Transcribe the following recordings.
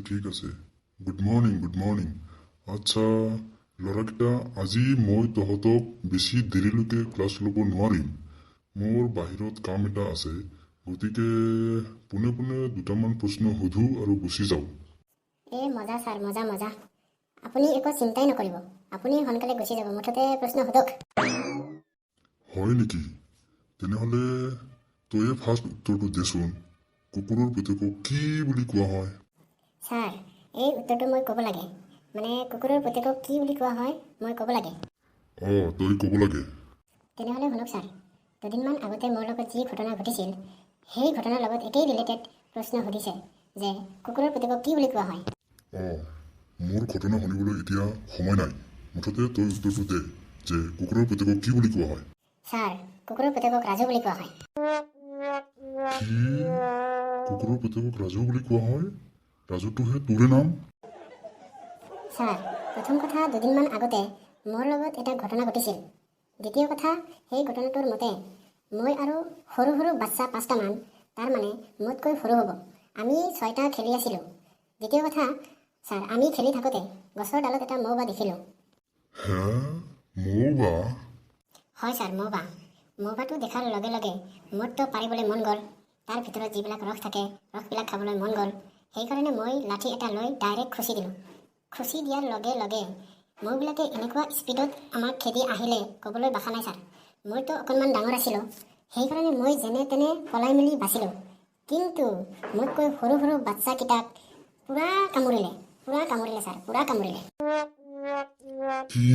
ঠিক আছে good morning আচ্ছা ল'ৰাকেইটা আজি মই তহঁতক বেছি দেৰিলৈকে ক্লাছ ল'ব নোৱাৰিম মোৰ বাহিৰত কাম এটা আছে গতিকে পোনে পোনে দুটামান প্ৰশ্ন সোধো আৰু গুচি যাওঁ মজা ছাৰ মজা আপুনি একো চিন্তাই নকৰিব আপুনি সোনকালে গুচি যাব মুঠতে প্ৰশ্ন সোধক হয় নেকি তেনেহ'লে তয়ে ফাৰ্ষ্ট উত্তৰটো দেচোন কুকুৰৰ পুতেকক কি বুলি কোৱা হয় ছাৰ এই উত্তৰটো মই ক'ব লাগে মানে কুকুৰৰ পুতেকক কি বুলি কোৱা হয় মই ক'ব লাগে তই ক'ব লাগে তেনেহ'লে শুনক ছাৰ দুদিনমান আগতে মোৰ লগত যি ঘটনা ঘটিছিল সেই ঘটনাৰ লগত একেই ৰিলেটেড প্ৰশ্ন সুধিছে যে কুকুৰৰ পুতেকক কি বুলি কোৱা হয় মোৰ ঘটনা শুনিবলৈ এতিয়া সময় নাই মুঠতে তই উত্তৰটো দে যে কুকুৰৰ পুতেকক কি বুলি কোৱা হয় ছাৰ কুকুৰৰ পুতেকক ৰাজু বুলি কোৱা হয় কি কুকুৰৰ পুতেকক ৰাজু বুলি কোৱা হয় ৰাজুটোহে তোৰে নাম ছাৰ প্ৰথম কথা দুদিনমান আগতে মোৰ লগত এটা ঘটনা ঘটিছিল দ্বিতীয় কথা সেই ঘটনাটোৰ মতে মই আৰু সৰু সৰু বাচ্চা 5টামান তাৰমানে মোতকৈ সৰু হ'ব আমি 6টা খেলি আছিলোঁ দ্বিতীয় কথা ছাৰ আমি খেলি থাকোঁতে গছৰ ডালত এটা মৌ বা দেখিলোঁ হে মৌবা হয় ছাৰ মৌবাটো দেখাৰ লগে লগে মোৰতো পাৰিবলৈ মন গ'ল তাৰ ভিতৰত যিবিলাক ৰস থাকে ৰসবিলাক খাবলৈ মন গ'ল সেইকাৰণে মই লাঠি এটা লৈ ডাইৰেক্ট খুচি দিলোঁ খুচি দিয়াৰ লগে লগে মৌবিলাকে এনেকুৱা স্পীডত আমাক খেদি আহিলে ক'বলৈ ভাষা নাই ছাৰ মইতো অকণমান ডাঙৰ আছিলোঁ সেইকাৰণে মই যেনে তেনে পলাই মেলি বাচিলোঁ কিন্তু মোতকৈ সৰু সৰু বাচ্চাকেইটাক পূৰা কামুৰিলে ছাৰ পূৰা কামুৰিলে কি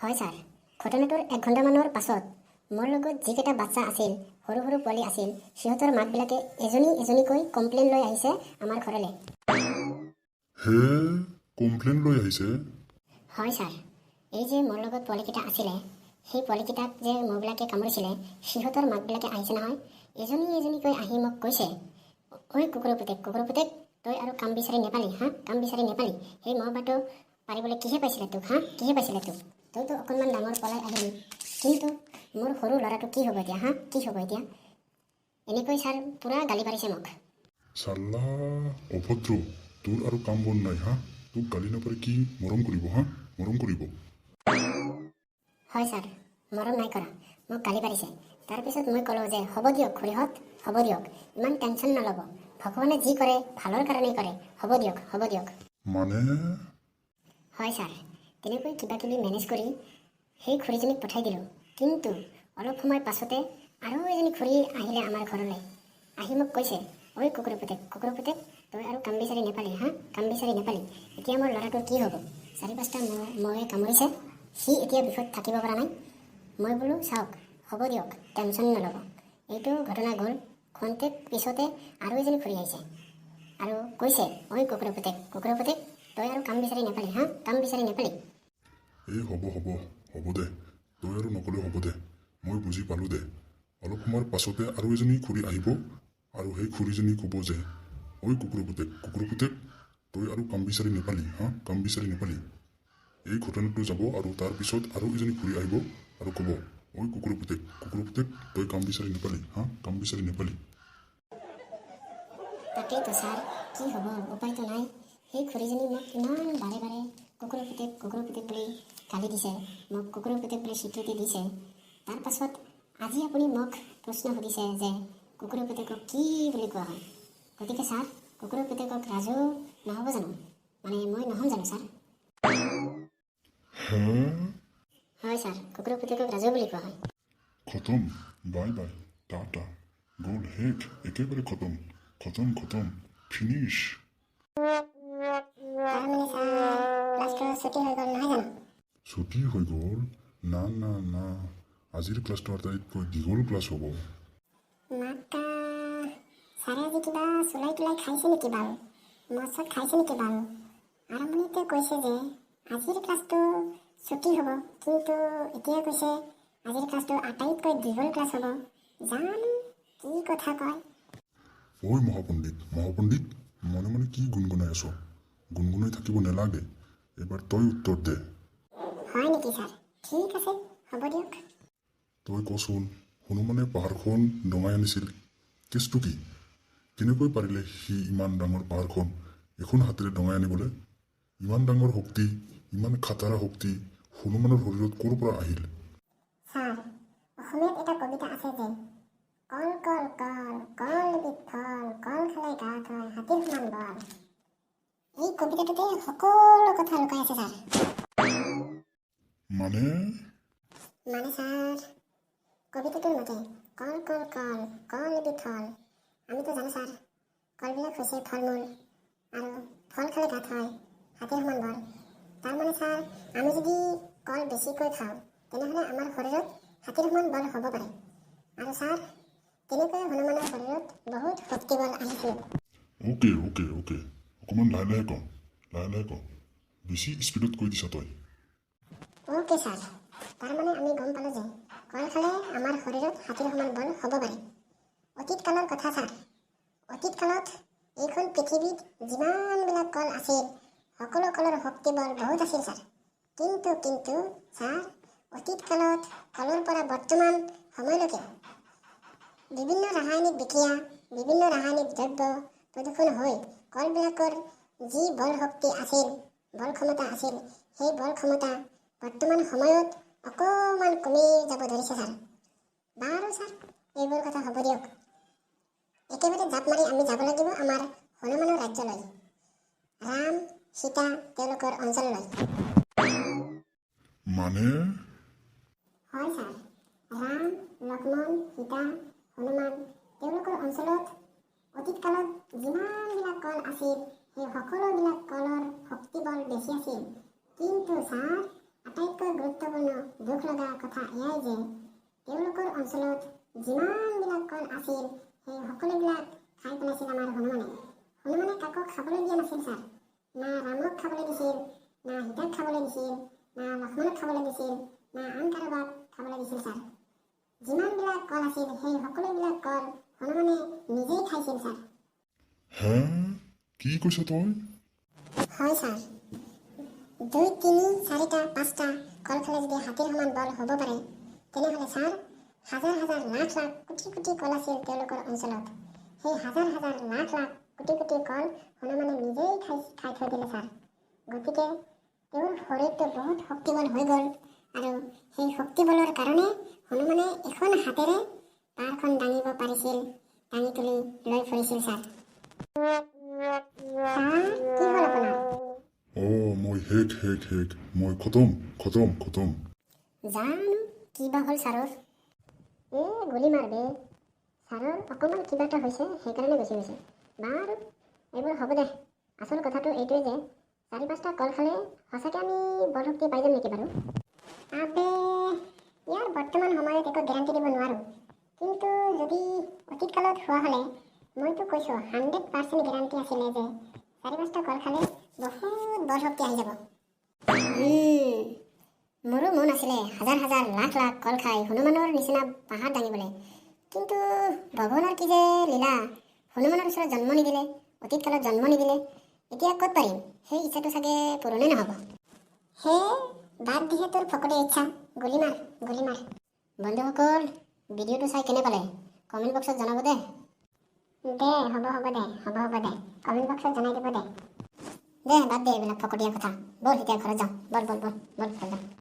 হয় ছাৰ ঘটনাটোৰ 1 ঘণ্টামানৰ পাছত মোৰ লগত যিকেইটা বাচ্চা আছিল সৰু সৰু পোৱালি আছিল সিহঁতৰ মাকবিলাকে এজনীকৈ কমপ্লেইন লৈ আহিছে আমাৰ ঘৰলৈ হে কমপ্লেইন লৈ আহিছে হয় ছাৰ এই যে মোৰ লগত পোৱালিকেইটা আছিলে সেই পোৱালিকেইটাক যে মৌবিলাকে কামুৰিছিলে সিহঁতৰ মাকবিলাকে আহিছে নহয় এজনীকৈ আহি মোক কৈছে ঐ কুকুৰৰ পুতেক তই আৰু কাম বিচাৰি নেপালি সেই মৌবাটো পাৰিবলৈ কিহে পাইছিলে তোক তইতো অকণমান ডাঙৰ পলাই আহিলি কিন্তু মোৰ সৰু ল'ৰাটো কি হ'ব এতিয়া এনেকৈ ছাৰ পূৰা গালি পাৰিছে মোক চাল্লা অভদ্ৰ তোৰ আৰু কাম বন নাই তোক গালি নাপাৰি কি মৰম কৰিব হয় ছাৰ মৰম নাই কৰা মোক গালি পাৰিছে তাৰপিছত মই ক'লোঁ যে হ'ব দিয়ক খুৰীহঁত হ'ব দিয়ক ইমান টেনশ্যন নল'ব ভগৱানে যি কৰে ভালৰ কাৰণেই কৰে হ'ব দিয়ক মানে হয় ছাৰ তেনেকৈ কিবাকিবি মেনেজ কৰি সেই খুৰীজনীক পঠাই দিলোঁ কিন্তু অলপ সময় পাছতে আৰু এজনী খুৰী আহিলে আমাৰ ঘৰলৈ আহি মোক কৈছে ঐ কুকুৰৰ পুতেক তই আৰু কাম বিচাৰি নেপালি এতিয়া মোৰ ল'ৰাটোৰ কি হ'ব 4-5টা মহে কামুৰিছে সি এতিয়া বিষত থাকিব পৰা নাই মই বোলো চাওক হ'ব দিয়ক টেনশ্যন নল'ব এইটো ঘটনা গ'ল খন্তেক পিছতে আৰু এজনী খুৰী আহিছে আৰু কৈছে ঐ কুকুৰৰ পুতেক তই আৰু কাম বিচাৰি নেপালি এই হ'ব দে তই আৰু নকলেও হ'ব দে মই বুজি পালোঁ দে অলপ সময়ৰ পাছতে আৰু এজনী খুৰী আহিব আৰু সেই খুৰীজনী ক'ব যে ঐ কুকুৰৰ পুতেক তই আৰু কাম বিচাৰি নেপালি এই ঘটনাটো যাব আৰু তাৰপিছত আৰু এজনী খুৰী আহিব আৰু ক'ব ঐ কুকুৰৰ পুতেক তই কাম বিচাৰি নেপালি তাকেইতো ছাৰ কি হ'ব উপায়তো নাই সেই খুৰীজনী মোক ইমান বাৰে কুকুৰৰ পুতেক বুলি গালি দিছে মোক কুকুৰৰ পুতেক বুলি স্বীকৃতি দিছে তাৰপাছত আজি আপুনি মোক প্ৰশ্ন সুধিছে যে কুকুৰৰ পুতেকক কি বুলি কোৱা হয় গতিকে ছাৰ কুকুৰৰ পুতেকক ৰাজু নহ'ব জানো মানে মই নহ'ম জানো ছাৰ হয় ছাৰ কুকুৰৰ পুতেকক ৰাজু বুলি কোৱা হয় খতম বাই টাটা গ'ল শেষ একেবাৰে খতম ফিনিছ ছুটি হৈ গ'ল না আজিৰ ক্লাছটো আটাইতকৈ দীঘল ক্লাছ হ'ব ছাৰে আজি কিবা চুলাই তুলাই খাইছে নেকি বাৰু মদ খাইছে নেকি বাৰু আৰম্ভণিতে কৈছে যে আজিৰ ক্লাছটো ছুটি হ'ব কিন্তু এতিয়া কৈছে আজিৰ ক্লাছটো আটাইতকৈ দীঘল ক্লাছ হ'ব জানো কি কথা কয় ঐ মহাপণ্ডিত মনে কি গুণগুণাই আছ গুণগুণাই থাকিব নালাগে এবাৰ তই উত্তৰ দে হয় নেকি ছাৰ ঠিক আছে হ'ব দিয়ক তই কচোন হনুমানে পাহাৰখন ডঙাই আনিছিল কেছটো কি কেনেকৈ পাৰিলে সি ইমান ডাঙৰ পাহাৰখন এখন হাতেৰে ডঙাই আনিবলৈ? ইমান ডাঙৰ শক্তি, ইমান খাটাৰা শক্তি হনুমানৰ শৰীৰত ক'ৰ পৰা আহিল? ছাৰ, অসমীয়াত এটা কবিতা আছে যে কল কল কল কল এবিধ ফল কল খালে গাত হয় হাতীৰ সমান বল। এই কবিতাটোতে সকলো কথা লুকাই আছে ছাৰ। মানে ছাৰ, কবিতাটোৰ মতে কল কল কল কল এবিধ ফল। আমিতো জানো ছাৰ, কলবিলাক হৈছে ফল মূল আৰু ফল খালে গাত হয় হাতীৰ সমান বল। তাৰমানে ছাৰ, আমি যদি কল বেছিকৈ খাওঁ তেনেহ'লে আমাৰ শৰীৰত হাতীৰ সমান বল হ'ব পাৰে। আৰু ছাৰ, তেনেকৈ হনুমানৰ শৰীৰত বহুত শক্তি বল আহিছিল। অ'কে অকণমান লাহে লাহে ক বেছি স্পীডত কৈ দিছা তই। অ'কে ছাৰ, তাৰমানে আমি গম পালোঁ যে কল খালে আমাৰ শৰীৰত হাতীৰ সমান বল হ'ব পাৰে। অতীত কালৰ কথা ছাৰ, অতীত কালত এইখন পৃথিৱীত যিমানবিলাক কল আছিল সকলো কলৰ শক্তি বল বহুত আছিল ছাৰ। কিন্তু ছাৰ, অতীত কালত কলৰ পৰা বৰ্তমান সময়লৈকে বিভিন্ন ৰাসায়নিক বিক্ৰিয়া, বিভিন্ন ৰাসায়নিক দ্ৰব্য প্ৰদূষণ হৈ কলবিলাকৰ যি বল শক্তি আছিল, বল ক্ষমতা আছিল, সেই বল ক্ষমতা বৰ্তমান সময়ত অকণমান কমি যাব ধৰিছে ছাৰ। বাৰু ছাৰ, এইবোৰ কথা হ'ব দিয়ক। একেবাৰে জাপ মাৰি আমি যাব লাগিব আমাৰ হনুমানৰ ৰাজ্যলৈ, ৰাম সীতা তেওঁলোকৰ অঞ্চললৈ। মানে হয় ছাৰ, ৰাম লক্ষ্মণ সীতা হনুমান তেওঁলোকৰ অঞ্চলত অতীত কালত যিমানবিলাক কল আছিল সেই সকলোবিলাক কলৰ শক্তি বল বেছি আছিল। কিন্তু ছাৰ, আটাইতকৈ গুৰুত্বপূৰ্ণ দুখ লগা কথা এয়াই যে তেওঁলোকৰ অঞ্চলত যিমানবিলাক কল আছিল সেই সকলোবিলাক খাই পেলাইছিল আমাৰ হনুমানে। হনুমানে কাকো খাবলৈ দিয়া নাছিল ছাৰ। না ৰামক খাবলৈ দিছিল, না সীতাক খাবলৈ দিছিল, না লক্ষ্মণক খাবলৈ দিছিল, না আন কাৰোবাক খাবলৈ দিছিল ছাৰ। যিমানবিলাক কল আছিল সেই সকলোবিলাক কল হনুমানে নিজেই খাইছিল ছাৰ। হে, কি কৈছ তই? হয় ছাৰ, 2, 3, 4টা 5টা কল খালে যদি হাতীৰ সমান বল হ'ব পাৰে তেনেহ'লে ছাৰ, হাজাৰ হাজাৰ লাখ লাখ কোটি কোটি কল আছিল তেওঁলোকৰ অঞ্চলত। সেই হাজাৰ হাজাৰ লাখ লাখ কোটি কোটি কল হনুমানে নিজেই খাই থৈ দিলে ছাৰ। গতিকে তেওঁৰ শৰীৰটো বহুত শক্তিবল হৈ গ'ল আৰু সেই শক্তিবলৰ কাৰণে হনুমানে এখন হাতেৰে পাহাৰখন দাঙিব পাৰিছিল, দাঙি তুলি লৈ ফুৰিছিল ছাৰ। ছাৰ, কি হ'ল আপোনাৰ? মই শেষ মই খতম। জানো কিবা হ'ল ছাৰৰ। গুলি মাৰ বে। ছাৰৰ অকণমান কিবা এটা হৈছে সেইকাৰণে গুচি গৈছে। বাৰু এইবোৰ হ'ব দে। আচল কথাটো এইটোৱে যে 4-5টা কল খালে সঁচাকৈ আমি বলশক্তি পাই যাম নেকি বাৰু? আবে, ইয়াৰ বৰ্তমান সময়ত একো গেৰাণ্টি দিব নোৱাৰোঁ। কিন্তু যদি অতীত কালত হোৱা হ'লে মইতো কৈছোঁ 100% গেৰাণ্টি আছিলে যে 4-5টা কল খালে বহুত বলশক্তি আহি যাব। মোৰো মন আছিলে হাজাৰ হাজাৰ লাখ লাখ কল খাই হনুমানৰ নিচিনা পাহাৰ দাঙিবলৈ। কিন্তু ভগৱানৰ কি যে লীলা, হনুমানৰ ওচৰত জন্ম নিদিলে, অতীত কালত জন্ম নিদিলে। এতিয়া ক'ত পাৰিম? সেই ইচ্ছাটো চাগে পূৰণেই নহ'ব। বাদ দিহে তোৰ ফকতীয়া ইচ্ছা, গুলি মাৰ। বন্ধুসকল, ভিডিঅ'টো চাই কেনে পালে কমেণ্ট বক্সত জনাব দে। হ'ব দে। কমেণ্ট বক্সত জনাই দিব দে। বাদ দে এইবিলাক ফকতীয়া কথা। ব'ল এতিয়া ঘৰত যাওঁ। ব'ল ঘৰত যাওঁ।